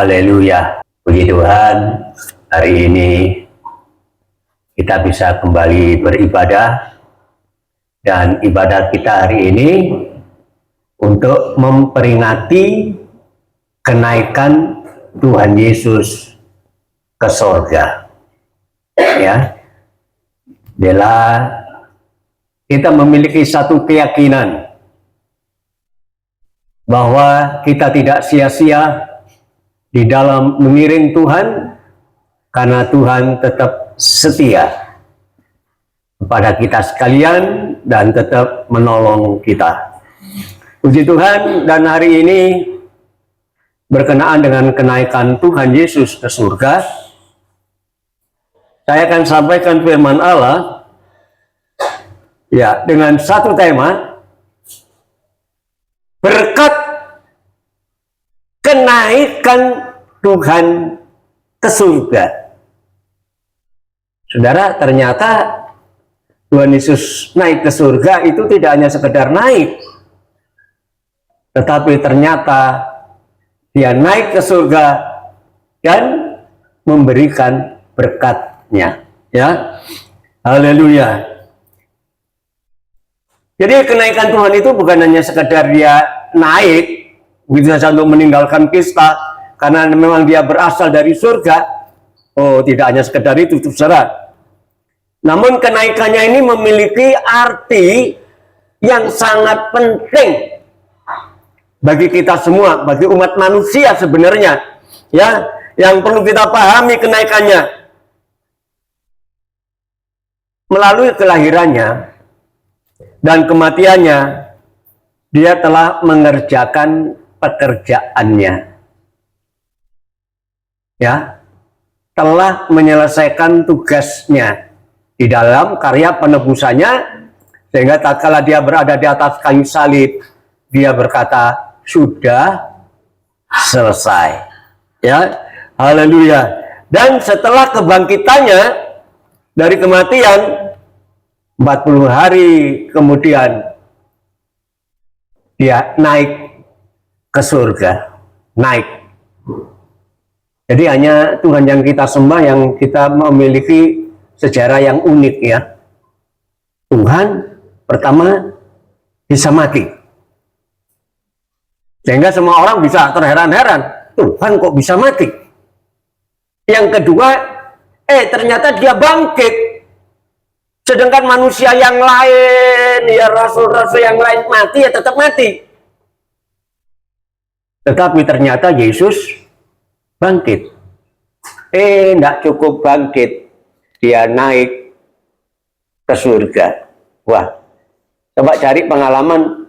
Haleluya, puji Tuhan, hari ini kita bisa kembali beribadah, dan ibadah kita hari ini untuk memperingati kenaikan Tuhan Yesus ke sorga. Ya, bila kita memiliki satu keyakinan bahwa kita tidak sia-sia di dalam mengiring Tuhan, karena Tuhan tetap setia kepada kita sekalian dan tetap menolong kita. Puji Tuhan, dan hari ini berkenaan dengan kenaikan Tuhan Yesus ke surga, saya akan sampaikan firman Allah ya dengan satu tema, berkat kenaikan Tuhan ke surga. Saudara, ternyata Tuhan Yesus naik ke surga itu tidak hanya sekedar naik, tetapi ternyata dia naik ke surga dan memberikan berkatnya. Ya, haleluya. Jadi kenaikan Tuhan itu bukan hanya sekedar dia naik begitu saja untuk meninggalkan kita, karena memang dia berasal dari surga. Oh, tidak hanya sekedar itu, saudara. Namun kenaikannya ini memiliki arti yang sangat penting bagi kita semua, bagi umat manusia sebenarnya. Ya, yang perlu kita pahami kenaikannya. Melalui kelahirannya dan kematiannya, dia telah mengerjakan pekerjaannya, ya, telah menyelesaikan tugasnya di dalam karya penebusannya, sehingga tak kala dia berada di atas kayu salib, dia berkata, sudah selesai. Ya, haleluya. Dan setelah kebangkitannya dari kematian, 40 hari kemudian dia naik ke surga, naik. Jadi hanya Tuhan yang kita sembah, yang kita memiliki sejarah yang unik, ya. Tuhan pertama bisa mati, sehingga semua orang bisa terheran-heran, Tuhan kok bisa mati. Yang kedua, ternyata dia bangkit, sedangkan manusia yang lain, ya rasul-rasul yang lain mati, ya tetap mati. Tetapi ternyata Yesus bangkit. Tidak cukup bangkit, dia naik ke surga. Wah, coba cari pengalaman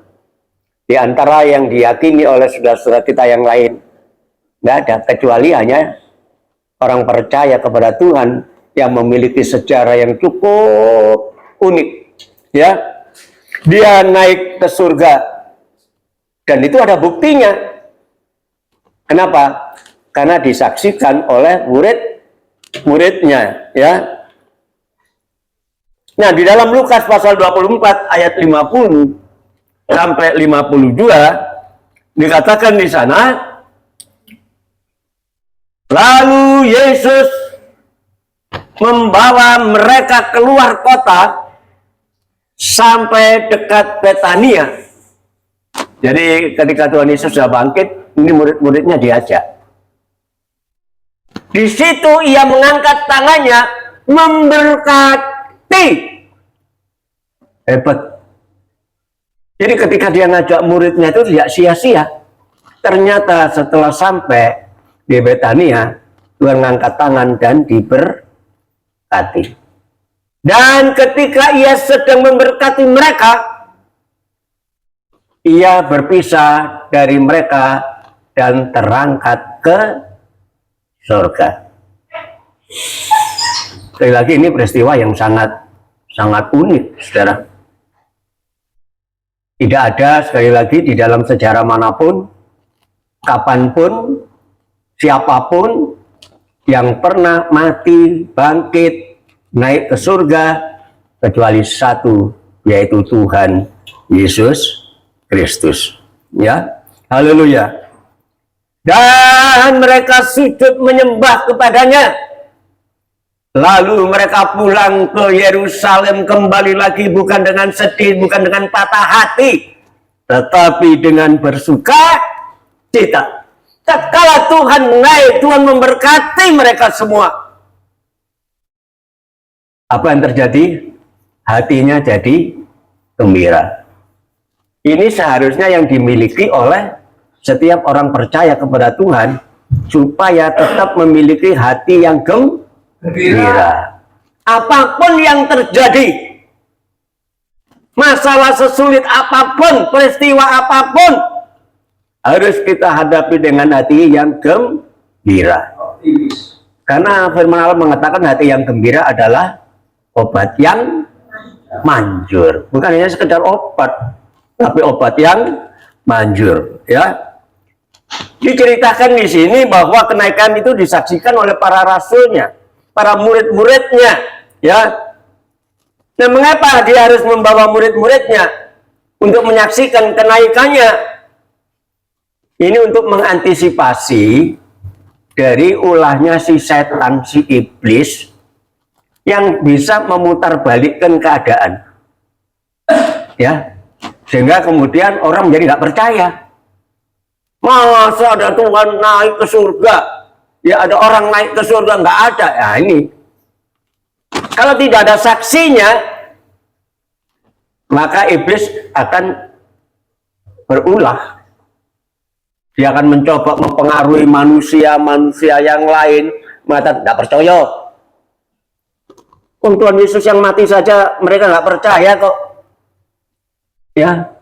di antara yang diyakini oleh saudara-saudara kita yang lain. Tidak ada, kecuali hanya orang percaya kepada Tuhan yang memiliki sejarah yang cukup unik. Ya, dia naik ke surga, dan itu ada buktinya. Kenapa? Karena disaksikan oleh murid-muridnya, ya. Nah, di dalam Lukas pasal 24 ayat 50 sampai 52 dikatakan di sana, lalu Yesus membawa mereka keluar kota sampai dekat Betania. Jadi ketika Tuhan Yesus sudah bangkit, ini murid-muridnya diajak. Di situ ia mengangkat tangannya memberkati. Hebat. Jadi ketika dia ngajak muridnya itu tidak sia-sia. Ternyata setelah sampai di Betania, Tuhan mengangkat tangan dan diberkati. Dan ketika ia sedang memberkati mereka, ia berpisah dari mereka dan terangkat ke surga. Sekali lagi, ini peristiwa yang sangat unik, saudara. Tidak ada, sekali lagi, di dalam sejarah manapun, kapanpun, siapapun yang pernah mati, bangkit, naik ke surga, kecuali satu, yaitu Tuhan Yesus Kristus. Ya, haleluya. dan mereka sujud menyembah kepadanya. Lalu mereka pulang ke Yerusalem kembali lagi bukan dengan sedih, bukan dengan patah hati, tetapi dengan bersuka cita. Tatkala Tuhan naik, Tuhan memberkati mereka semua. Apa yang terjadi? Hatinya jadi gembira. Ini seharusnya yang dimiliki oleh setiap orang percaya kepada Tuhan, supaya tetap memiliki hati yang gembira. Apapun yang terjadi, masalah sesulit apapun, peristiwa apapun, harus kita hadapi dengan hati yang gembira. Karena firman Allah mengatakan hati yang gembira adalah obat yang manjur. Bukan hanya sekedar obat, tapi obat yang manjur, ya. Diceritakan di sini bahwa kenaikan itu disaksikan oleh para rasulnya, para murid-muridnya, ya. Dan mengapa dia harus membawa murid-muridnya untuk menyaksikan kenaikannya? Ini untuk mengantisipasi dari ulahnya si setan, si iblis, yang bisa memutarbalikkan keadaan, ya, sehingga kemudian orang menjadi nggak percaya. Masa ada Tuhan naik ke surga? Ya, ada orang naik ke surga? Nggak ada. Ya, ini kalau tidak ada saksinya, maka iblis akan berulah. Dia akan mencoba mempengaruhi manusia yang lain. Mereka tidak percaya. Tuhan Yesus yang mati saja mereka nggak percaya kok. Ya,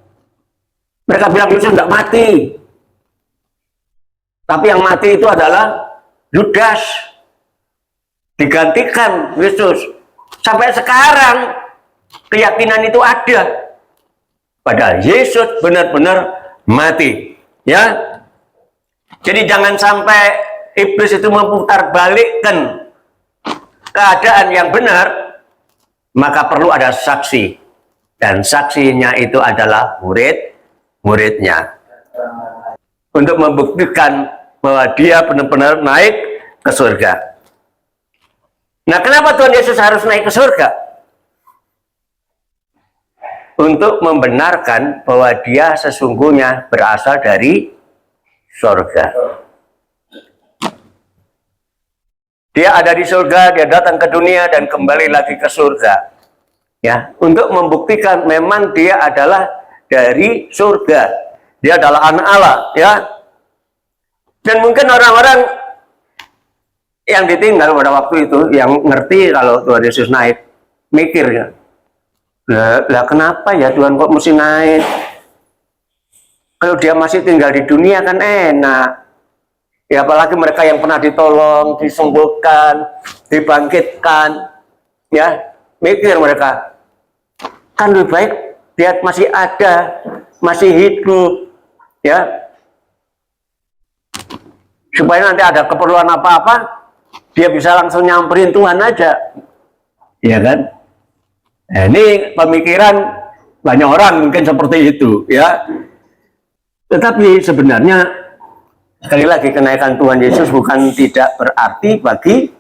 mereka bilang Yesus nggak mati. Tapi yang mati itu adalah Yudas. Digantikan Yesus. Sampai sekarang keyakinan itu ada. Padahal Yesus benar-benar mati. Ya. Jadi jangan sampai iblis itu memutarbalikkan keadaan yang benar, maka perlu ada saksi. Dan saksinya itu adalah murid-muridnya. Untuk membuktikan bahwa dia benar-benar naik ke surga. Nah, kenapa Tuhan Yesus harus naik ke surga? Untuk membenarkan bahwa dia sesungguhnya berasal dari surga. Dia ada di surga, dia datang ke dunia dan kembali lagi ke surga. Ya, untuk membuktikan memang dia adalah dari surga. Dia adalah anak Allah, ya. Dan mungkin orang-orang yang ditinggal pada waktu itu, yang ngerti kalau Tuhan Yesus naik, mikir ya, lah kenapa ya Tuhan kok mesti naik? Kalau dia masih tinggal di dunia kan enak. Ya, apalagi mereka yang pernah ditolong, disembuhkan, dibangkitkan, ya, mikir mereka, kan lebih baik dia masih ada, masih hidup, ya, supaya nanti ada keperluan apa-apa, dia bisa langsung nyamperin Tuhan aja, ya kan? Nah, ini pemikiran banyak orang mungkin seperti itu, ya. Tetapi sebenarnya sekali lagi kenaikan Tuhan Yesus bukan tidak berarti bagi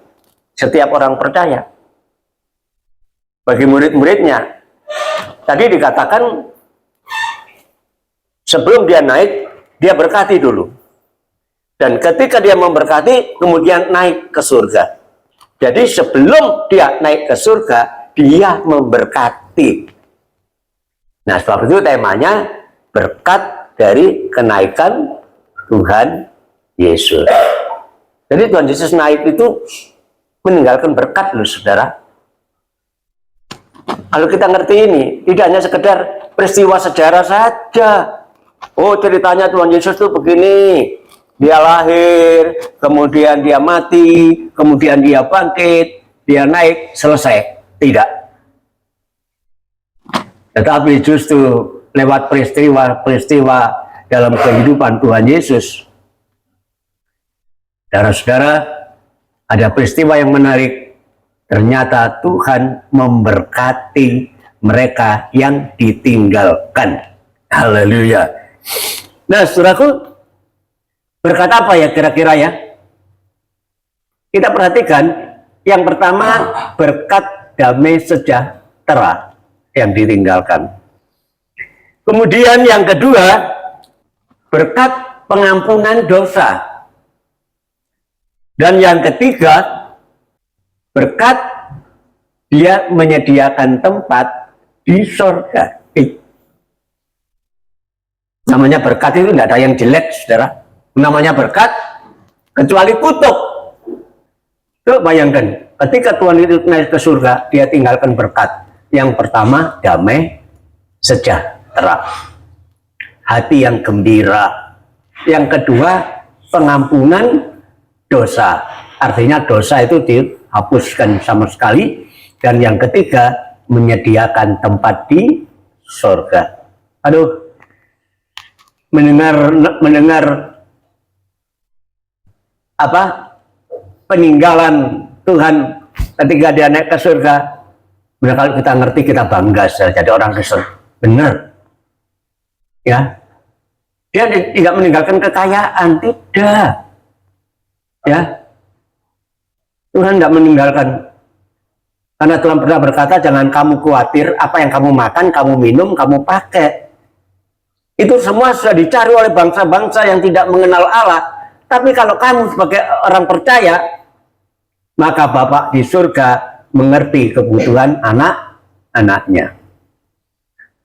setiap orang percaya, bagi murid-muridnya. Tadi dikatakan sebelum dia naik, dia berkati dulu. Dan ketika dia memberkati, kemudian naik ke surga. Jadi sebelum dia naik ke surga, dia memberkati. Nah, sebab itu temanya berkat dari kenaikan Tuhan Yesus. Jadi Tuhan Yesus naik itu meninggalkan berkat loh, saudara. Kalau kita ngerti ini, tidak hanya sekedar peristiwa sejarah saja. Oh, ceritanya Tuhan Yesus itu begini. Dia lahir, kemudian dia mati, kemudian dia bangkit, dia naik, selesai. Tidak. Tetapi justru lewat peristiwa-peristiwa dalam kehidupan Tuhan Yesus, saudara-saudara, ada peristiwa yang menarik. Ternyata Tuhan memberkati mereka yang ditinggalkan. Haleluya. Nah, saudaraku, Berkat apa ya kira-kira ya? Kita perhatikan, yang pertama berkat damai sejahtera yang ditinggalkan. Kemudian yang kedua, berkat pengampunan dosa. Dan yang ketiga, berkat dia menyediakan tempat di surga. Namanya berkat itu tidak ada yang jelek, saudara. Namanya berkat, kecuali kutuk. Coba bayangkan, ketika Tuhan itu naik ke surga, dia tinggalkan berkat. Yang pertama, damai sejahtera, hati yang gembira. Yang kedua, pengampunan dosa. Artinya dosa itu dihapuskan sama sekali. Dan yang ketiga, menyediakan tempat di surga. Aduh, mendengar apa peninggalan Tuhan ketika dia naik ke surga. Benar, kalau kita ngerti kita bangga jadi orang Kristen. Benar, ya. Dia tidak meninggalkan kekayaan, tidak, ya. Tuhan tidak meninggalkan, karena Tuhan pernah berkata, jangan kamu khawatir apa yang kamu makan, kamu minum, kamu pakai. Itu semua sudah dicari oleh bangsa-bangsa yang tidak mengenal Allah. Tapi kalau kamu sebagai orang percaya, maka Bapa di surga mengerti kebutuhan anak-anaknya.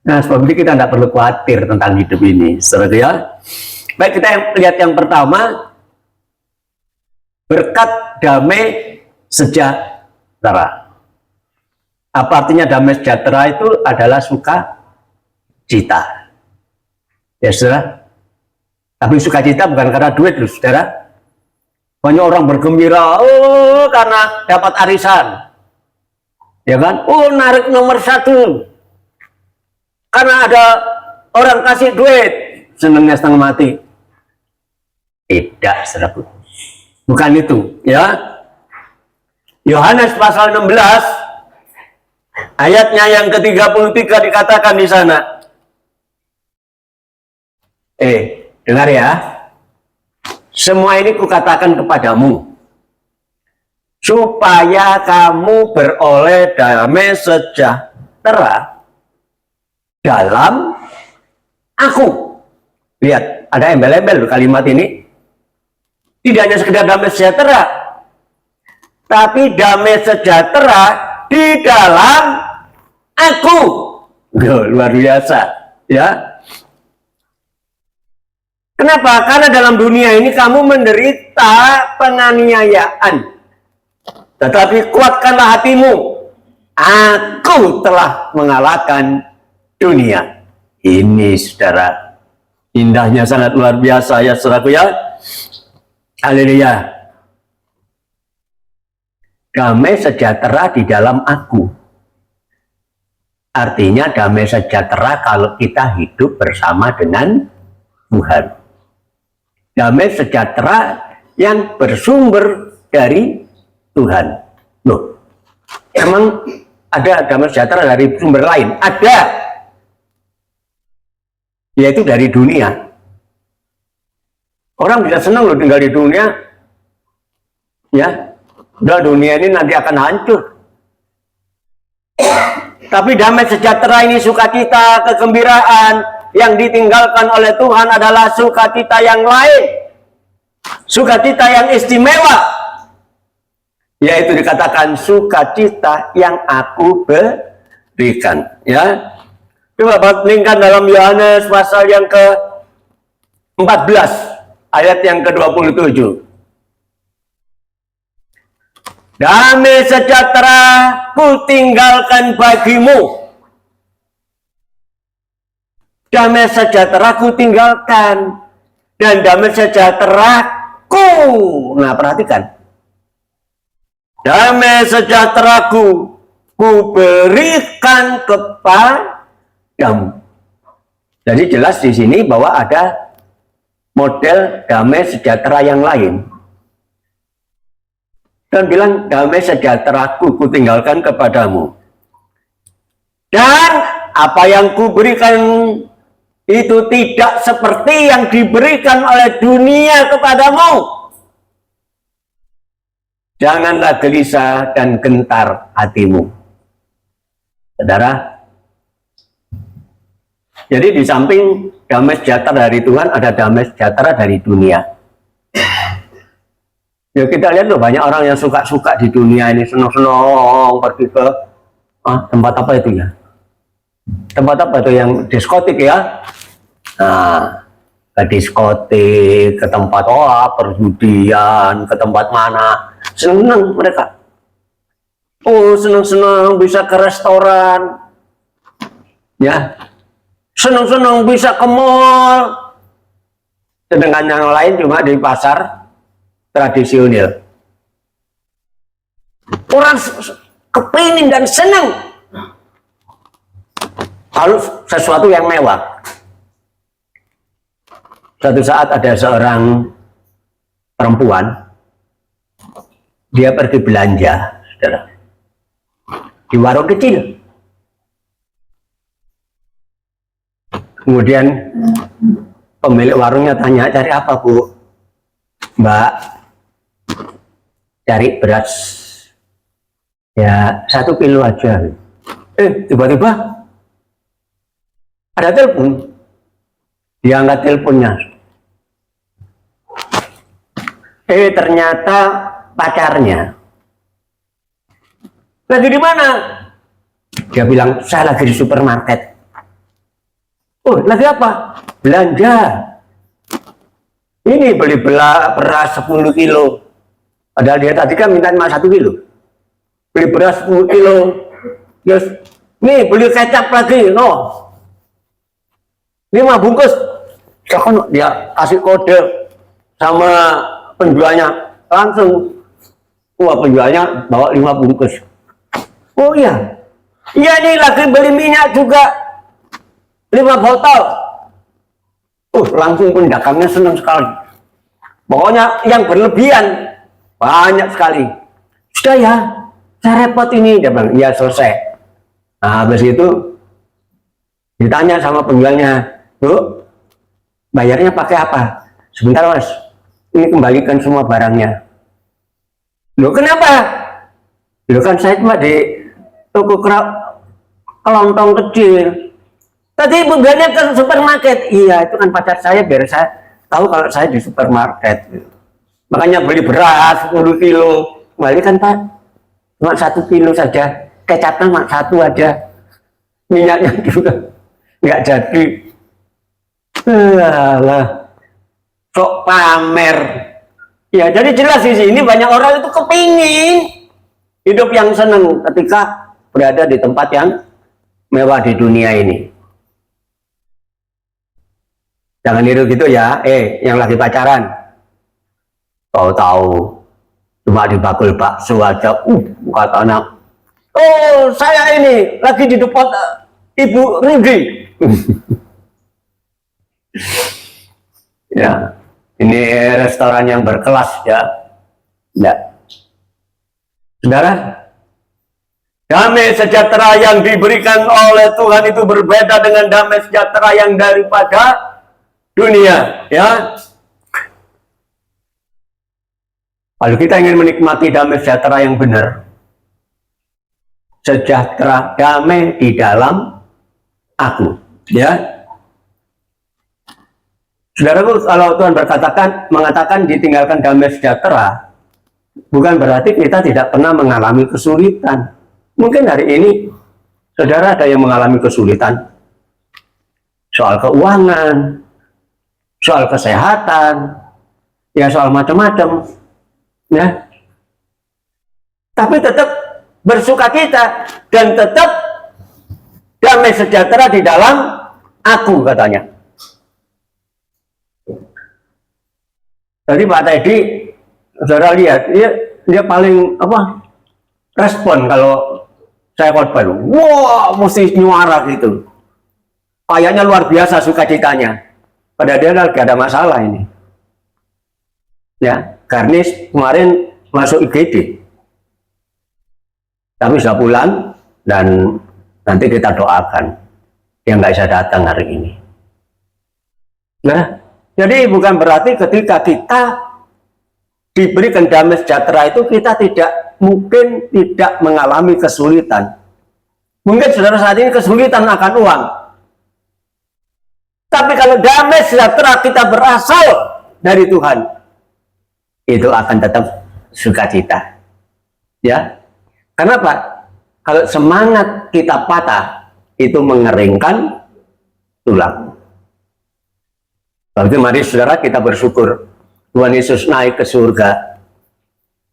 Nah, sebab itu kita tidak perlu khawatir tentang hidup ini, saudara ya. Baik, kita lihat yang pertama, berkat damai sejahtera. Apa artinya damai sejahtera? Itu adalah sukacita. Ya saudara, tapi sukacita bukan karena duit loh saudara. Banyak orang bergembira, oh karena dapat arisan, ya kan? Oh narik nomor 1, karena ada orang kasih duit, senangnya setengah mati. Tidak saudara, bukan itu ya. Yohanes pasal 16 ayatnya yang ke-33 dikatakan di sana. Dengar ya. Semua ini kukatakan kepadamu, supaya kamu beroleh damai sejahtera dalam aku. Lihat, ada embel-embel kalimat ini. Tidak hanya sekedar damai sejahtera, tapi damai sejahtera di dalam aku. Luar biasa, ya. Kenapa? Karena dalam dunia ini kamu menderita penganiayaan. Tetapi kuatkanlah hatimu. Aku telah mengalahkan dunia. Ini saudara, indahnya sangat luar biasa ya saudaraku ya. Haleluya. Damai sejahtera di dalam aku. Artinya damai sejahtera kalau kita hidup bersama dengan Tuhan. Damai sejahtera yang bersumber dari Tuhan. Loh, emang ada damai sejahtera dari sumber lain? Ada, yaitu dari dunia. Orang bisa senang loh tinggal di dunia, ya. Udah dunia ini nanti akan hancur. Tapi damai sejahtera ini sukacita, kegembiraan yang ditinggalkan oleh Tuhan adalah sukacita yang lain, sukacita yang istimewa, yaitu dikatakan sukacita yang aku berikan. Ya, coba bandingkan dalam Yohanes pasal yang ke-14 ayat yang ke-27. Damai sejahtera ku tinggalkan bagimu. Damai sejahtera ku tinggalkan, dan damai sejahtera ku. Nah, perhatikan. Damai sejahtera ku berikan kepadamu. Jadi jelas di sini bahwa ada model damai sejahtera yang lain. Dan bilang damai sejahteraku ku tinggalkan kepadamu. Dan apa yang ku berikan itu tidak seperti yang diberikan oleh dunia kepadamu. Janganlah gelisah dan gentar hatimu. Saudara, jadi di samping damai sejahtera dari Tuhan, ada damai sejahtera dari dunia. Ya kita lihat loh, banyak orang yang suka-suka di dunia ini, senang-senang pergi ke tempat apa itu ya? Tempat apa itu yang diskotik ya? Nah, ke diskotik, ke tempat perjudian, ke tempat mana? Senang mereka. Oh, senang-senang bisa ke restoran. Ya. Senang-senang bisa ke mall. Sedangkan yang lain cuma di pasar tradisional. Orang kepingin dan senang harus sesuatu yang mewah. Suatu saat ada seorang perempuan, dia pergi belanja, saudara, di warung kecil. Kemudian pemilik warungnya tanya, cari apa Bu? Mbak, cari beras ya 1 kilo aja. Tiba-tiba ada telepon. Dia angkat teleponnya. Ternyata pacarnya. Lagi di mana? Dia bilang, saya lagi di supermarket. Oh, lagi apa? Belanja. Ini beli beras 10 kilo. Padahal dia tadi kan minta cuma 1 kilo. Beli beras 10 kilo. Yes. Nih, beli kecap lagi. No. 5 bungkus. Sekarang dia kasih kode sama penjualnya. Langsung. Wah, penjualnya bawa 5 bungkus. Oh iya. Iya nih, lagi beli minyak juga. 5 botol. Langsung pendagangnya senang sekali. Pokoknya yang berlebihan banyak sekali. Sudah ya, saya repot ini. Dia bilang, iya selesai. Nah, habis itu ditanya sama penjualnya, Bu, bayarnya pakai apa? Sebentar Mas, ini kembalikan semua barangnya. Loh kenapa? Loh kan saya cuma di toko kelontong kecil. Tadi bukannya ke supermarket. Iya, itu kan pacar saya biar saya tahu kalau saya di supermarket. Makanya beli beras 10 kilo. Kembali kan Pak, cuma 1 kilo saja. Kecapnya cuma 1 aja. Minyaknya juga nggak jadi. Alah, sok pamer. Ya, jadi jelas di sini banyak orang itu kepingin hidup yang senang ketika berada di tempat yang mewah di dunia ini. Jangan niru gitu ya, yang lagi pacaran. Tahu-tahu cuma dibakul bakso aja, kata anak, oh saya ini lagi di depan Ibu Rudy. Ya, ini restoran yang berkelas ya. Nah, saudara, damai sejahtera yang diberikan oleh Tuhan itu berbeda dengan damai sejahtera yang daripada dunia, ya. Kalau kita ingin menikmati damai sejahtera yang benar, sejahtera damai di dalam aku, ya. Saudaraku, kalau Tuhan mengatakan ditinggalkan damai sejahtera, bukan berarti kita tidak pernah mengalami kesulitan. Mungkin hari ini saudara ada yang mengalami kesulitan soal keuangan, soal kesehatan, ya soal macam-macam, ya. Tapi tetap bersukacita dan tetap damai sejahtera di dalam aku, katanya. Jadi Pak Teddy, saudara lihat, dia paling respon kalau saya khotbah. Wah, mesti nyuara gitu. Kayaknya luar biasa sukacitanya. Padahal dia lagi ada masalah ini. Ya, Garnis kemarin masuk IGD. Tapi sudah pulang dan nanti kita doakan. Dia nggak bisa datang hari ini. Nah, jadi bukan berarti ketika kita diberikan damai sejahtera itu kita mungkin tidak mengalami kesulitan. Mungkin saudara saat ini kesulitan akan uang. Tapi kalau damai sejahtera kita berasal dari Tuhan, itu akan tetap sukacita. Ya. Kenapa? Kalau semangat kita patah, itu mengeringkan tulang. Berarti mari saudara kita bersyukur Tuhan Yesus naik ke surga.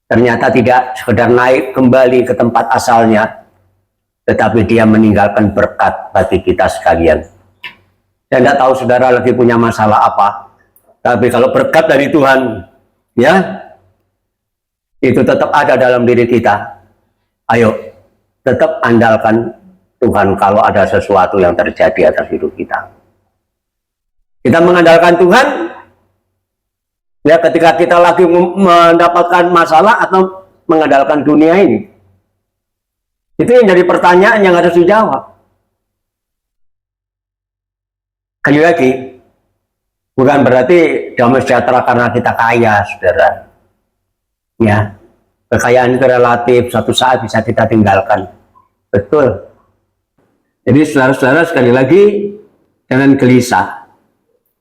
Ternyata tidak sekedar naik kembali ke tempat asalnya, tetapi dia meninggalkan berkat bagi kita sekalian. Saya tidak tahu saudara lagi punya masalah apa, tapi kalau berkat dari Tuhan, ya, itu tetap ada dalam diri kita. Ayo, tetap andalkan Tuhan kalau ada sesuatu yang terjadi atas hidup kita. Kita mengandalkan Tuhan, ya, ketika kita lagi mendapatkan masalah atau mengandalkan dunia ini. Itu yang jadi pertanyaan yang harus dijawab. Kali lagi, bukan berarti damai sejahtera karena kita kaya, saudara. Ya, kekayaan itu relatif, suatu saat bisa kita tinggalkan. Betul. Jadi saudara-saudara sekali lagi, jangan gelisah.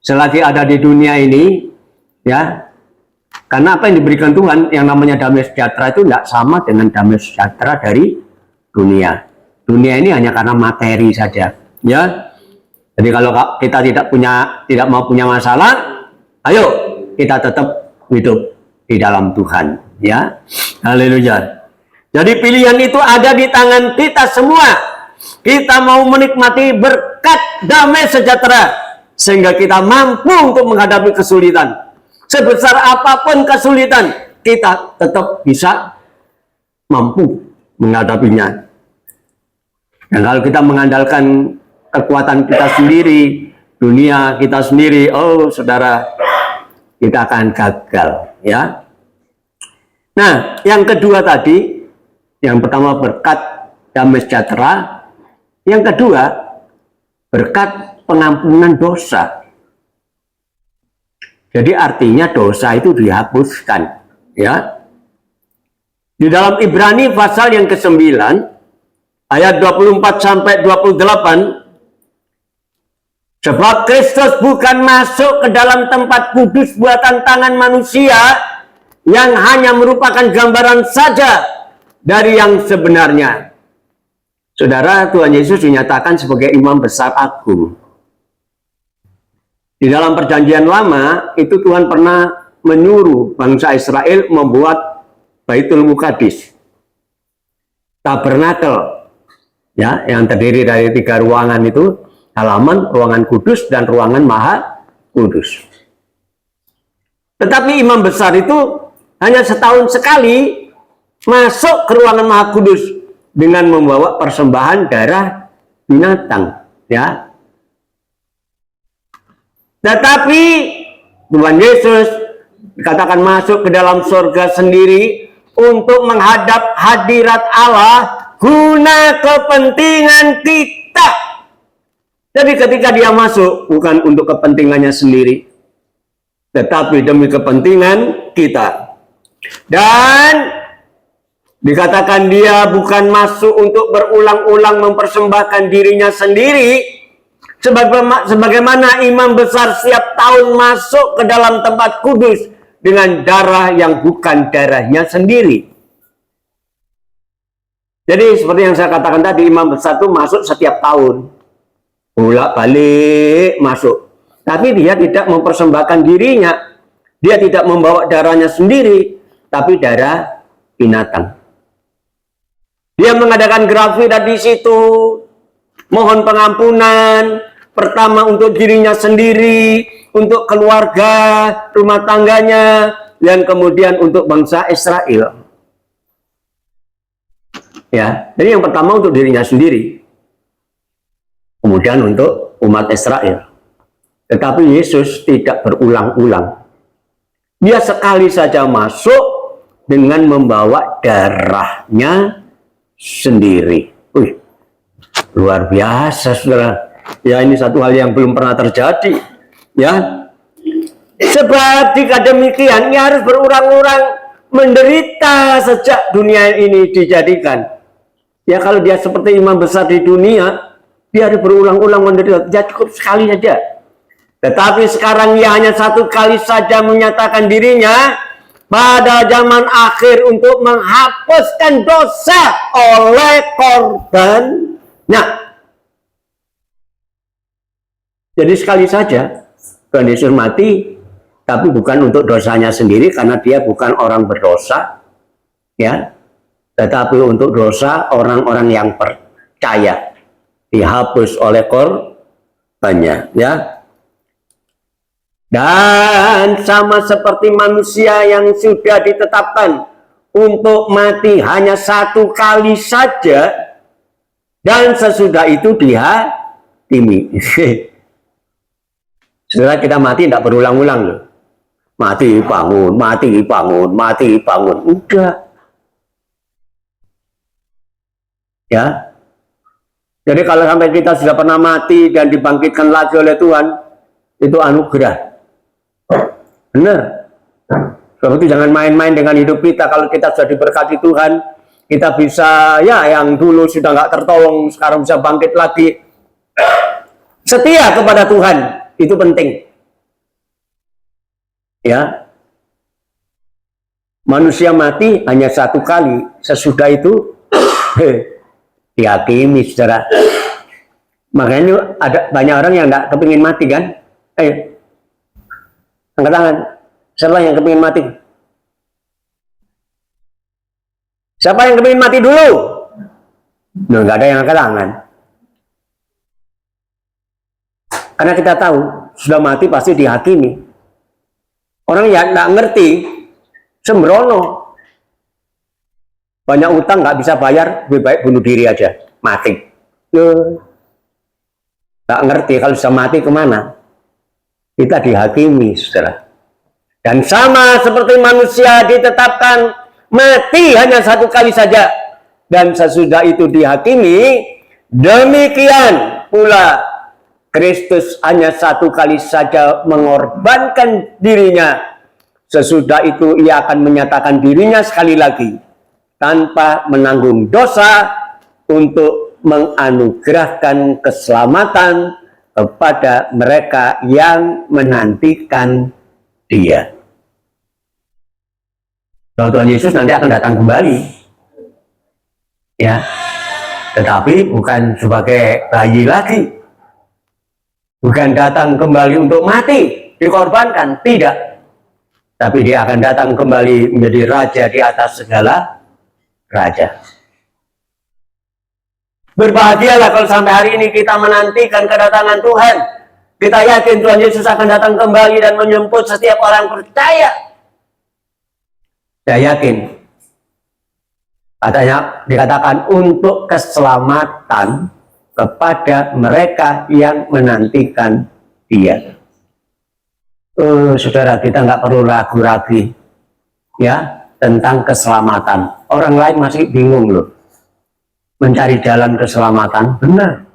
Selagi ada di dunia ini, ya, karena apa yang diberikan Tuhan, yang namanya damai sejahtera itu tidak sama dengan damai sejahtera dari dunia. Dunia ini hanya karena materi saja, ya. Jadi kalau kita tidak mau punya masalah, ayo kita tetap hidup di dalam Tuhan, ya. Haleluya. Jadi pilihan itu ada di tangan kita semua. Kita mau menikmati berkat damai sejahtera sehingga kita mampu untuk menghadapi kesulitan. Sebesar apapun kesulitan, kita tetap bisa mampu menghadapinya. Dan kalau kita mengandalkan kekuatan kita sendiri, dunia kita sendiri, oh saudara, kita akan gagal, ya. Nah, yang kedua tadi, yang pertama berkat damai sejahtera, yang kedua berkat pengampunan dosa. Jadi artinya dosa itu dihapuskan, ya. Di dalam Ibrani pasal yang ke-9 ayat 24 sampai 28, sebab Kristus bukan masuk ke dalam tempat kudus buatan tangan manusia yang hanya merupakan gambaran saja dari yang sebenarnya. Saudara, Tuhan Yesus dinyatakan sebagai imam besar agung. Di dalam perjanjian lama, itu Tuhan pernah menyuruh bangsa Israel membuat Baitul Muqaddis, tabernakel, ya, yang terdiri dari 3 ruangan itu, halaman, ruangan kudus, dan ruangan maha kudus. Tetapi imam besar itu hanya setahun sekali masuk ke ruangan maha kudus dengan membawa persembahan darah binatang, ya. Tetapi Tuhan Yesus dikatakan masuk ke dalam surga sendiri untuk menghadap hadirat Allah guna kepentingan kita. Jadi ketika dia masuk bukan untuk kepentingannya sendiri, tetapi demi kepentingan kita. Dan dikatakan dia bukan masuk untuk berulang-ulang mempersembahkan dirinya sendiri, sebagaimana imam besar setiap tahun masuk ke dalam tempat kudus dengan darah yang bukan darahnya sendiri. Jadi seperti yang saya katakan tadi, imam besar itu masuk setiap tahun, bolak-balik masuk. Tapi dia tidak mempersembahkan dirinya, dia tidak membawa darahnya sendiri, tapi darah binatang. Dia mengadakan grafita di situ, mohon pengampunan, pertama untuk dirinya sendiri, untuk keluarga, rumah tangganya, dan kemudian untuk bangsa Israel. Ya, jadi yang pertama untuk dirinya sendiri, kemudian untuk umat Israel. Tetapi Yesus tidak berulang-ulang. Dia sekali saja masuk dengan membawa darahnya sendiri. Wih, luar biasa, saudara. Ya, ini satu hal yang belum pernah terjadi, ya. Sebab jika demikian, ia harus berulang-ulang menderita sejak dunia ini dijadikan. Ya kalau dia seperti imam besar di dunia, dia harus berulang-ulang menderita. Dia cukup sekali saja. Tetapi sekarang ia hanya satu kali saja menyatakan dirinya pada zaman akhir untuk menghapuskan dosa oleh korbannya. Jadi sekali saja Tuhan Yesus mati, tapi bukan untuk dosanya sendiri karena dia bukan orang berdosa, ya, tetapi untuk dosa orang-orang yang percaya, dihapus oleh korbannya, ya. Dan sama seperti manusia yang sudah ditetapkan untuk mati hanya satu kali saja, dan sesudah itu dihakimi. Setelah kita mati tidak berulang-ulang loh. Mati bangun, mati bangun, mati bangun. Udah. Ya. Jadi kalau sampai kita sudah pernah mati dan dibangkitkan lagi oleh Tuhan, itu anugerah. Benar. Sebab itu jangan main-main dengan hidup kita. Kalau kita sudah diberkati Tuhan, kita bisa, ya yang dulu sudah nggak tertolong, sekarang bisa bangkit lagi. Setia kepada Tuhan. Itu penting. Ya. Manusia mati hanya satu kali, sesudah itu dihakimi, saudara. Makanya ada banyak orang yang tidak kepingin mati kan? Ayo, angkat tangan. Siapa yang kepingin mati? Siapa yang kepingin mati dulu? Nah, nggak ada yang angkat tangan. Karena kita tahu, sudah mati pasti dihakimi. Orang yang nggak ngerti, sembrono. Banyak utang nggak bisa bayar, lebih baik bunuh diri aja, mati. Nggak ngerti kalau sudah mati kemana? Kita dihakimi, saudara. Dan sama seperti manusia ditetapkan mati hanya satu kali saja, dan sesudah itu dihakimi, demikian pula Kristus hanya satu kali saja mengorbankan dirinya. Sesudah itu ia akan menyatakan dirinya sekali lagi tanpa menanggung dosa untuk menganugerahkan keselamatan kepada mereka yang menantikan dia. Tuhan Yesus nanti akan datang kembali, ya, tetapi bukan sebagai bayi lagi. Bukan datang kembali untuk mati, dikorbankan, tidak. Tapi dia akan datang kembali menjadi raja di atas segala raja. Berbahagialah kalau sampai hari ini kita menantikan kedatangan Tuhan. Kita yakin Tuhan Yesus akan datang kembali dan menjemput setiap orang percaya. Saya yakin. Katanya dikatakan untuk keselamatan kepada mereka yang menantikan dia. Saudara, kita nggak perlu ragu lagi, ya, tentang keselamatan. Orang lain masih bingung loh, mencari jalan keselamatan. Benar.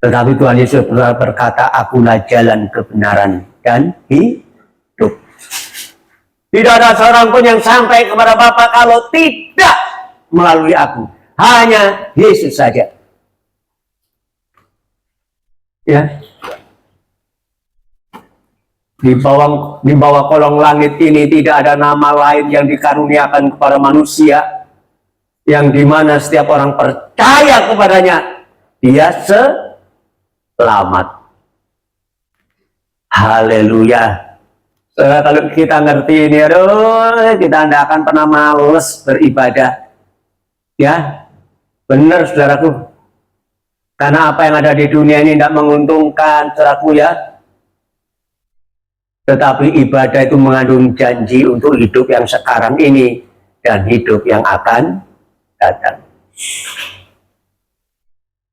Tetapi Tuhan Yesus berkata, akulah jalan kebenaran dan hidup. Tidak ada seorang pun yang sampai kepada Bapa kalau tidak melalui aku. Hanya Yesus saja. Ya. Di bawah kolong langit ini tidak ada nama lain yang dikaruniakan kepada manusia, yang dimana setiap orang percaya kepadanya, dia selamat. Haleluya. Kalau kita ngerti ini, aduh, kita tidak akan pernah males beribadah. Ya, benar saudaraku. Karena apa yang ada di dunia ini tidak menguntungkan, saudaraku, ya. Tetapi ibadah itu mengandung janji untuk hidup yang sekarang ini dan hidup yang akan datang.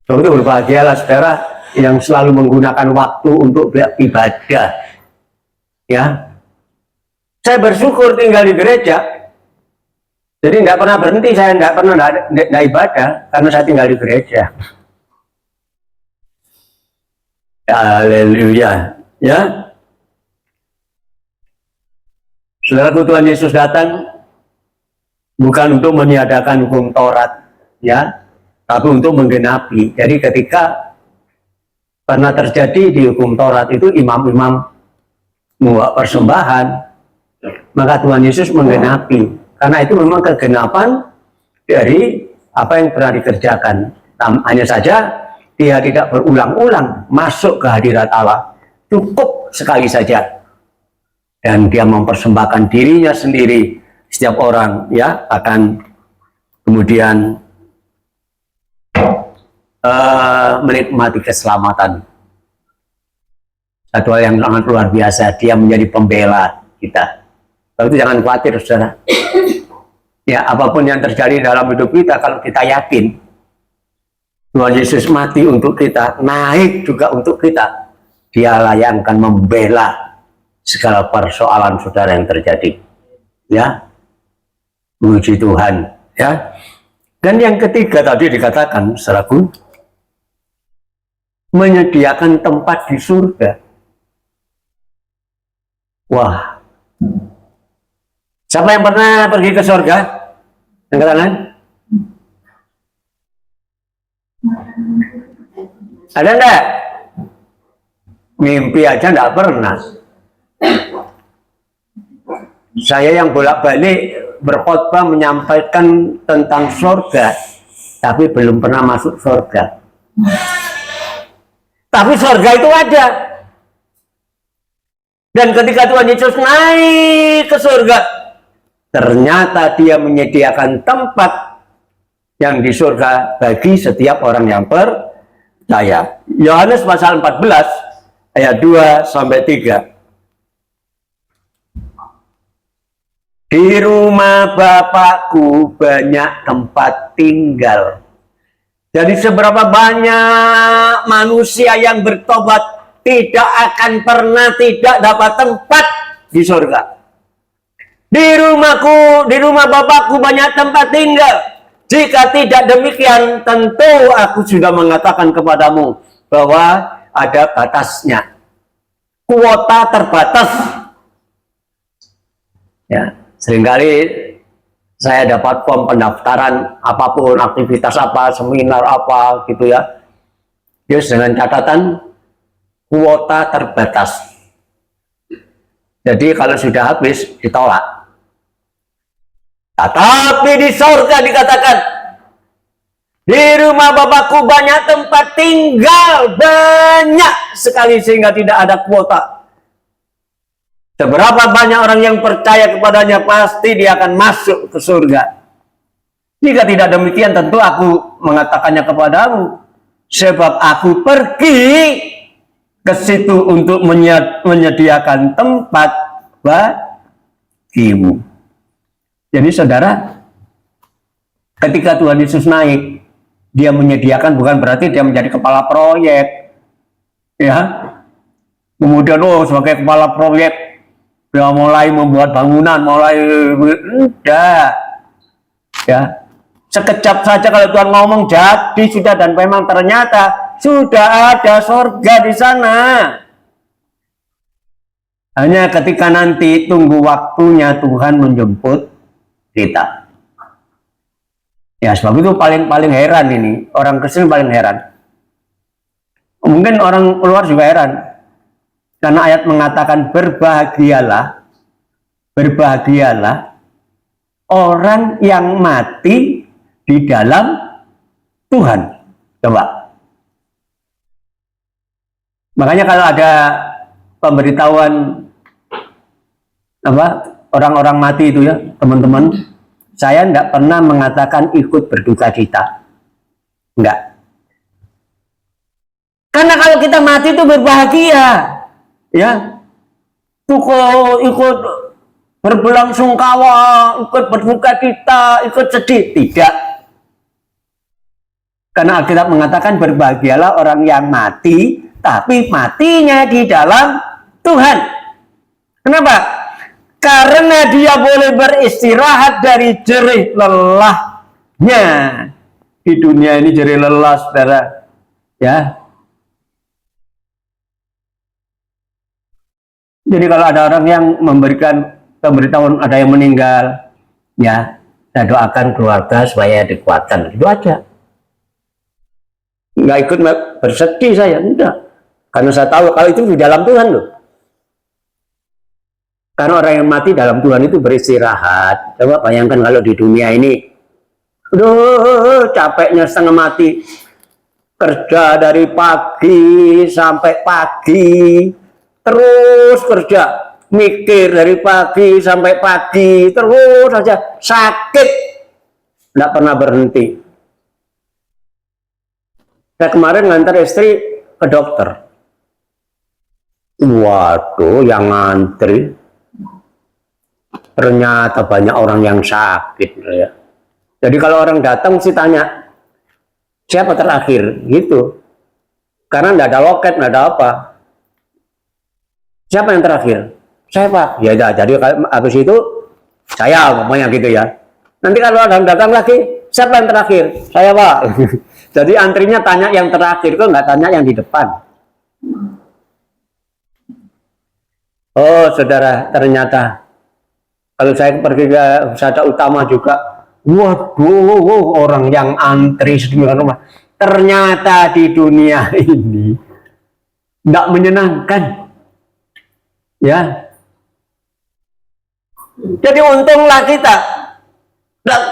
Jadi berbahagialah saudara yang selalu menggunakan waktu untuk beribadah. Ya, saya bersyukur tinggal di gereja. Jadi nggak pernah berhenti, saya nggak pernah nggak ibadah karena saya tinggal di gereja. Haleluya. Ya, saudaraku, Tuhan Yesus datang bukan untuk meniadakan hukum Taurat, ya, tapi untuk menggenapi. Jadi ketika pernah terjadi di hukum Taurat itu imam-imam membawa persembahan, maka Tuhan Yesus menggenapi. Karena itu memang kegenapan dari apa yang pernah dikerjakan. Hanya saja dia tidak berulang-ulang masuk ke hadirat Allah, cukup sekali saja, dan dia mempersembahkan dirinya sendiri. Setiap orang ya akan kemudian menikmati keselamatan. Satu hal yang sangat luar biasa, dia menjadi pembela kita. Kalau itu jangan khawatir, saudara. Ya, apapun yang terjadi dalam hidup kita, kalau kita yakin Tuhan Yesus mati untuk kita, naik juga untuk kita, dialah yang akan membela segala persoalan saudara yang terjadi. Ya, puji Tuhan. Ya. Dan yang ketiga tadi dikatakan, saudaraku, menyediakan tempat di surga. Wah, siapa yang pernah pergi ke surga? Angkat tangan. Ada enggak? Mimpi aja enggak pernah. Saya yang bolak-balik berkhotbah menyampaikan tentang surga, tapi belum pernah masuk surga. Tapi surga itu ada. Dan ketika Tuhan Yesus naik ke surga, ternyata dia menyediakan tempat yang di surga bagi setiap orang yang percaya. Yohanes pasal 14 ayat 2 sampai 3. Di rumah Bapakku banyak tempat tinggal. Jadi seberapa banyak manusia yang bertobat tidak akan pernah tidak dapat tempat di surga. Di rumahku, di rumah Bapakku banyak tempat tinggal. Jika tidak demikian, tentu aku sudah mengatakan kepadamu bahwa ada batasnya. Kuota terbatas. Ya, seringkali saya dapat form pendaftaran apapun, aktivitas apa, seminar apa gitu ya. Terus dengan catatan kuota terbatas. Jadi kalau sudah habis ditolak. Tetapi di surga dikatakan, di rumah Bapakku banyak tempat tinggal, banyak sekali sehingga tidak ada kuota. Seberapa banyak orang yang percaya kepadanya, pasti dia akan masuk ke surga. Jika tidak demikian, tentu aku mengatakannya kepadamu, sebab aku pergi ke situ untuk menyediakan tempat bagimu. Jadi saudara, ketika Tuhan Yesus naik, dia menyediakan, bukan berarti dia menjadi kepala proyek, ya. Kemudian sebagai kepala proyek dia mulai membuat bangunan, mulai enggak, ya. Sekejap saja kalau Tuhan ngomong jadi sudah, dan memang ternyata sudah ada surga di sana. Hanya ketika nanti tunggu waktunya Tuhan menjemput kita. Ya, sebab itu paling heran ini, orang Kristen paling heran. Mungkin orang luar juga heran. Karena ayat mengatakan berbahagialah, berbahagialah orang yang mati di dalam Tuhan. Coba. Makanya kalau ada pemberitahuan apa orang-orang mati itu ya, teman-teman, saya tidak pernah mengatakan ikut berduka cita. Enggak. Karena kalau kita mati itu berbahagia, ya. Ikut berbelasungkawa, ikut berduka cita, ikut sedih, tidak. Karena Alkitab mengatakan berbahagialah orang yang mati, tapi matinya di dalam Tuhan. Kenapa? Karena dia boleh beristirahat dari jerih lelahnya. Di dunia ini jerih lelah, saudara. Ya. Jadi kalau ada orang yang memberikan pemberitahuan ada yang meninggal, ya saya doakan keluarga supaya dikuatkan, itu aja. Nggak ikut bersedih saya, enggak. Karena saya tahu kalau itu di dalam Tuhan loh. Karena orang yang mati dalam Tuhan itu beristirahat. Coba bayangkan kalau di dunia ini, aduh capeknya setengah mati, kerja dari pagi sampai pagi, terus kerja, mikir dari pagi sampai pagi, terus saja sakit, tidak pernah berhenti. Saya kemarin ngantar istri ke dokter. Waduh, yang ngantri ternyata banyak orang yang sakit ya. Jadi kalau orang datang mesti tanya siapa terakhir gitu, karena nggak ada loket, nggak ada apa. Siapa yang terakhir? Saya Pak. Ya udah, jadi habis itu saya ngomongnya gitu ya. Nanti kalau orang datang lagi, siapa yang terakhir? Saya Pak. Jadi antrinya tanya yang terakhir, kok nggak tanya yang di depan. Oh saudara, ternyata kalau saya pergi ke wisata utama juga, waduh, orang yang antri sedemikian rumah. Ternyata di dunia ini tidak menyenangkan, ya. Jadi untunglah kita,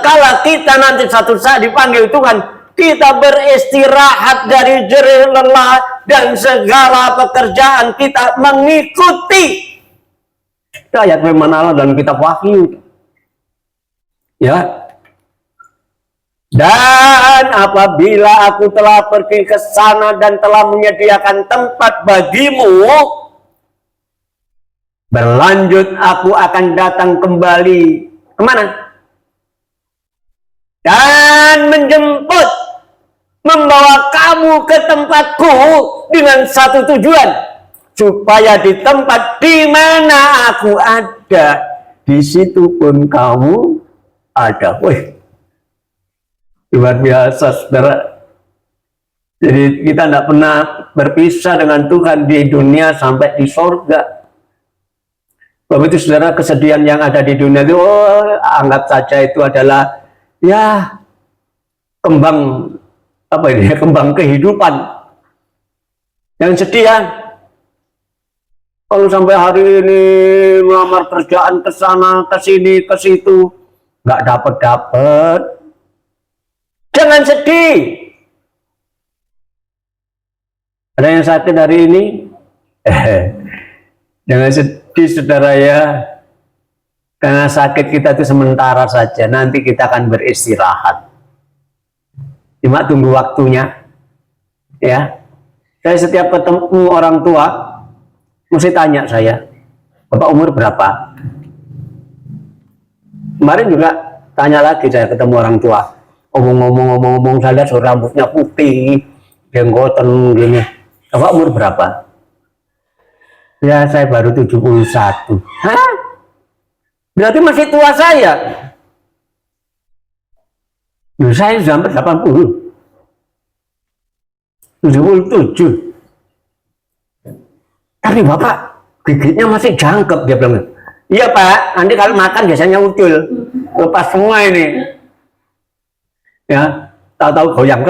kalau kita nanti satu saat dipanggil Tuhan, kita beristirahat dari jerih lelah dan segala pekerjaan kita mengikuti ayat firman Allah dan kitab Wahyu, ya. Dan apabila aku telah pergi ke sana dan telah menyediakan tempat bagimu, berlanjut aku akan datang kembali kemana? Dan menjemput, membawa kamu ke tempatku dengan satu tujuan, supaya di tempat di mana aku ada, di situ pun kamu ada. Wih, luar biasa saudara. Jadi kita tidak pernah berpisah dengan Tuhan di dunia sampai di surga. Sebab itu saudara, kesedihan yang ada di dunia itu, anggap saja itu adalah ya kembang apa ini, kembang kehidupan yang sedih ya. Kalau sampai hari ini melamar kerjaan ke sana, ke sini, ke situ, nggak dapet, jangan sedih. Ada yang sakit hari ini, jangan sedih saudara ya. Karena sakit kita itu sementara saja, nanti kita akan beristirahat. Cuma tunggu waktunya, ya. Saya setiap ketemu orang tua, mesti tanya saya, Bapak umur berapa? Kemarin juga tanya lagi saya ketemu orang tua, ngomong-ngomong saya lihat rambutnya putih, jenggotan gini. Bapak umur berapa? Ya saya baru 71. Hah? Berarti masih tua saya. Loh, saya sudah sampai 80. 77. Tapi Bapak gigitnya masih jangkep, dia bilang. Iya Pak, nanti kalau makan biasanya utul, lepas semua ini. Ya, tahu-tahu goyang,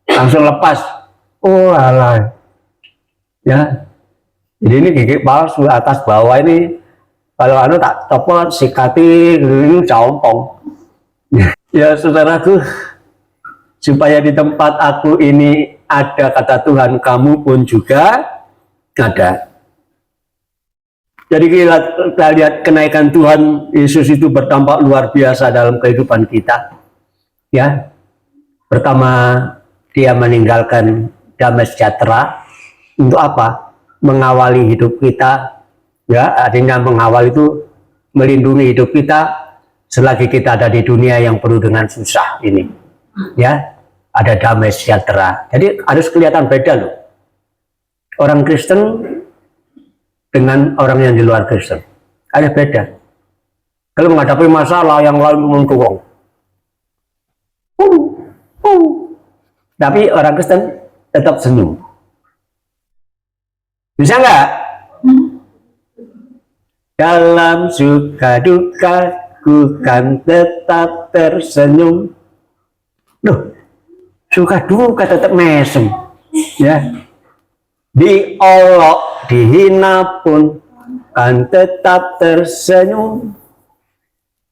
langsung lepas. Oh alah. Ya, jadi ini gigi palsu atas bawah ini. Kalau anu tak copot, sikati, ini caompong. Ya saudaraku, supaya di tempat aku ini ada kata Tuhan, kamu pun juga ada. Jadi kita lihat kenaikan Tuhan Yesus itu berdampak luar biasa dalam kehidupan kita. Ya, pertama dia meninggalkan damai sejahtera untuk apa? Mengawali hidup kita. Ya, artinya mengawal itu melindungi hidup kita selagi kita ada di dunia yang penuh dengan susah ini. Ya, ada damai sejahtera. Jadi harus kelihatan beda loh. Orang Kristen dengan orang yang di luar Kristen. Ada beda. Kalau menghadapi masalah yang lain mengkurung. Tapi orang Kristen tetap senyum. Bisa nggak? Dalam suka duka ku kan tetap tersenyum. Duh, suka duka tetap mesem. Ya. Diolok, dihina pun kan tetap tersenyum.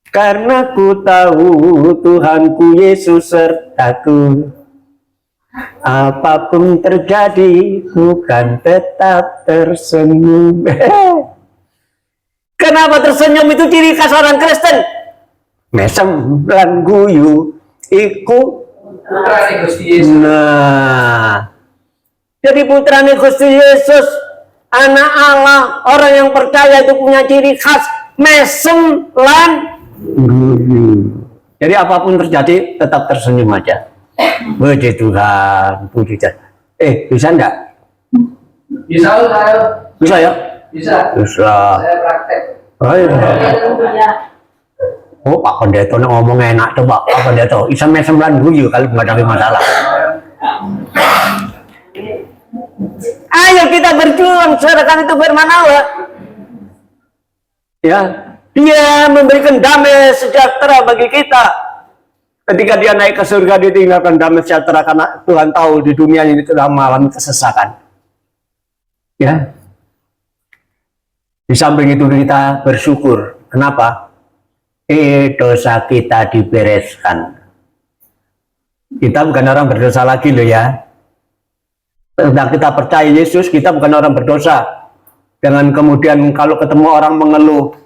Karena ku tahu Tuhanku Yesus sertaku. Apapun terjadi, ku kan tetap tersenyum. Kenapa tersenyum itu ciri khas orang Kristen? Mesem lan guyu iku nah. Jadi putrane Gusti Yesus, anak Allah, orang yang percaya itu punya ciri khas mesem lan guyu. Jadi apapun terjadi tetap tersenyum aja. Puji Tuhan, puji Tuhan. Bisa enggak? Bisa, saya. Bisa ya? Bisa. Bisa. Saya praktek. Oh, iya. Oh, Pak Pendeta ngomong enak tuh, Pak Pendeta. Bisa mesem lan guyu kalau menghadapi masalah. Ayo kita berjuang, saudara, itu firman Allah. Ya, Dia memberikan damai sejahtera bagi kita. Ketika Dia naik ke surga, Dia tinggalkan damai sejahtera karena Tuhan tahu di dunia ini telah mengalami kesesakan. Ya. Di samping itu kita bersyukur. Kenapa? Dosa kita dibereskan. Kita bukan orang berdosa lagi loh ya. Setelah kita percaya Yesus, kita bukan orang berdosa. Jangan kemudian kalau ketemu orang mengeluh,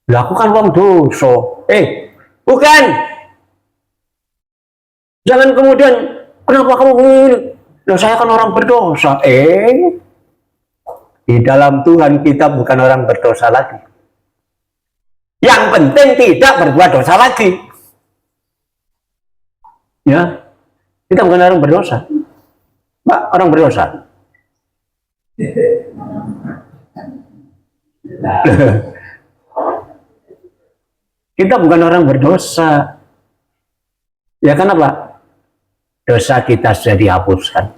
"Lah aku kan orang dosa." Bukan. Jangan kemudian, "Kenapa kamu begini?" "Lah saya kan orang berdosa." Di dalam Tuhan kita bukan orang berdosa lagi. Yang penting tidak berbuat dosa lagi. Ya, kita bukan orang berdosa. Pak, orang berdosa. Kita bukan orang berdosa. Ya kenapa? Dosa kita sudah dihapuskan.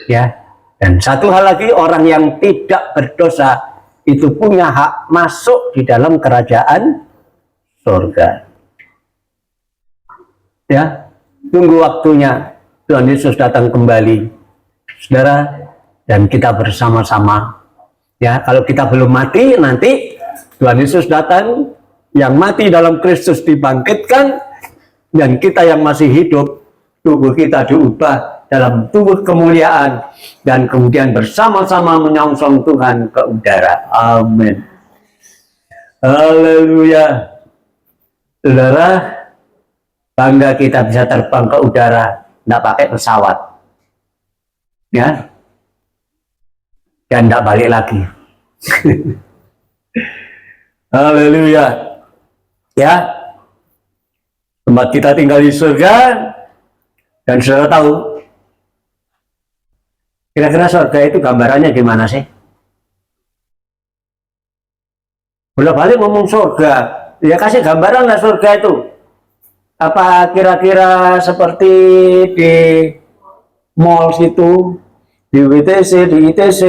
Ya. Dan satu hal lagi, orang yang tidak berdosa itu punya hak masuk di dalam kerajaan surga. Ya, tunggu waktunya Tuhan Yesus datang kembali, saudara, dan kita bersama-sama. Ya, kalau kita belum mati, nanti Tuhan Yesus datang, yang mati dalam Kristus dibangkitkan, dan kita yang masih hidup, tubuh kita diubah dalam tubuh kemuliaan, dan kemudian bersama-sama menyongsong Tuhan ke udara. Amin. Haleluya. Saudara, bangga kita bisa terbang ke udara, tidak pakai pesawat. Ya. Dan tidak balik lagi. Haleluya. Ya. Tempat kita tinggal di surga, dan saudara tahu, kira-kira surga itu gambarannya gimana sih? Bolak-balik ngomong surga, ya kasih gambaran lah surga itu. Apa kira-kira seperti di mall situ, di WTC, di ITC,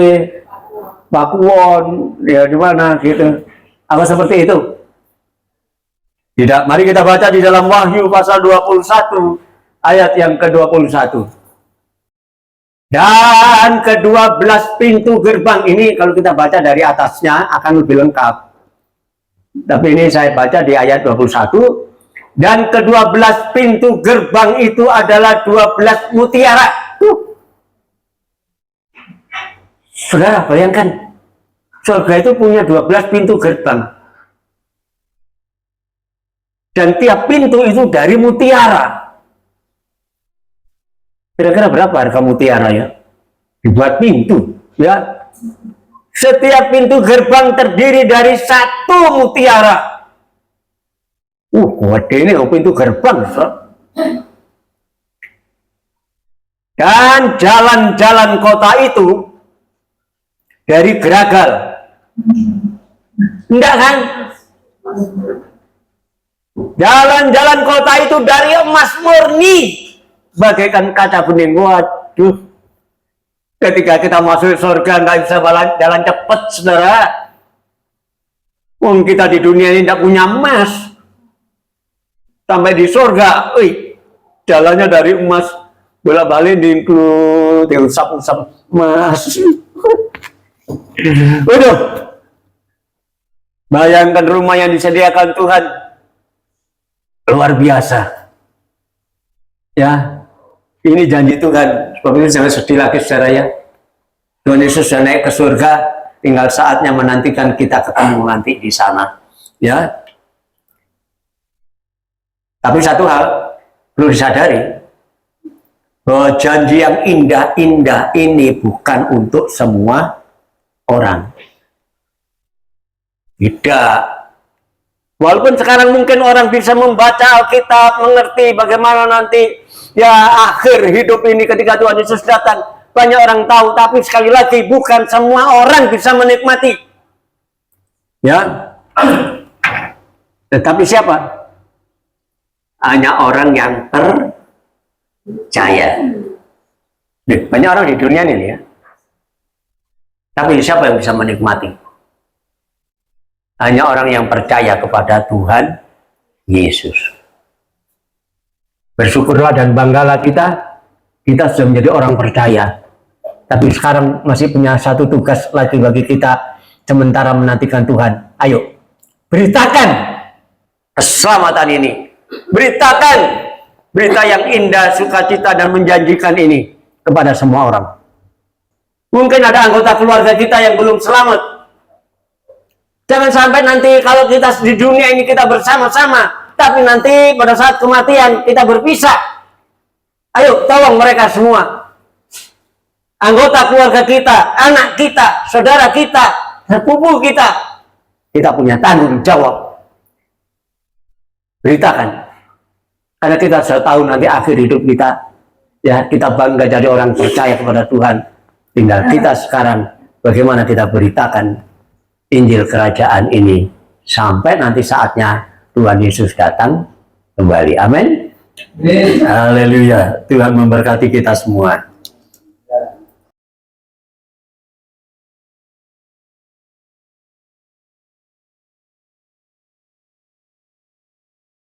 Pakuwon, ya di mana gitu? Apa seperti itu? Tidak. Mari kita baca di dalam Wahyu pasal 21 ayat yang ke-21. Dan ke-12 pintu gerbang ini, kalau kita baca dari atasnya akan lebih lengkap. Tapi ini saya baca di ayat 21. Dan ke-12 pintu gerbang itu adalah 12 mutiara. Saudara bayangkan, surga itu punya 12 pintu gerbang. Dan tiap pintu itu dari mutiara. Kira-kira berapa harga mutiara ya? Dibuat pintu, ya. Setiap pintu gerbang terdiri dari satu mutiara. Gede ini pintu gerbang, so. Dan jalan-jalan kota itu dari geragal. Enggak kan? Jalan-jalan kota itu dari emas murni, bagaikan kaca bening. Waduh, Ketika kita masuk surga nggak bisa jalan cepat, saudara. Wong kita di dunia ini tidak punya emas. Sampai di surga, jalannya dari emas bolak-balik diusap-usap emas. Waduh, bayangkan rumah yang disediakan Tuhan luar biasa. Ya, ini janji Tuhan. Sebab itu jangan sedih lagi, saudara ya. Tuhan Yesus sudah naik ke surga, tinggal saatnya menantikan kita ketemu nanti di sana. Ya. Tapi satu hal perlu disadari, bahwa janji yang indah-indah ini bukan untuk semua orang. Tidak. Walaupun sekarang mungkin orang bisa membaca Alkitab, mengerti bagaimana nanti ya akhir hidup ini ketika Tuhan Yesus datang. Banyak orang tahu, tapi sekali lagi bukan semua orang bisa menikmati. Ya. Tetapi siapa? Hanya orang yang percaya. Banyak orang di dunia ini ya. Tapi siapa yang bisa menikmati? Hanya orang yang percaya kepada Tuhan Yesus. Bersyukurlah dan banggalah kita sudah menjadi orang percaya. Tapi sekarang masih punya satu tugas lagi bagi kita sementara menantikan Tuhan. Ayo, beritakan keselamatan ini. Beritakan berita yang indah, sukacita dan menjanjikan ini kepada semua orang. Mungkin ada anggota keluarga kita yang belum selamat. Jangan sampai nanti kalau kita di dunia ini kita bersama-sama, tapi nanti pada saat kematian kita berpisah. Ayo tolong mereka semua. Anggota keluarga kita, anak kita, saudara kita, sepupu kita. Kita punya tanggung jawab. Beritakan. Karena kita sudah tahu nanti akhir hidup kita, ya kita bangga jadi orang percaya kepada Tuhan. Tinggal kita sekarang bagaimana kita beritakan Injil kerajaan ini sampai nanti saatnya Tuhan Yesus datang kembali. Amin. Haleluya. Tuhan memberkati kita semua.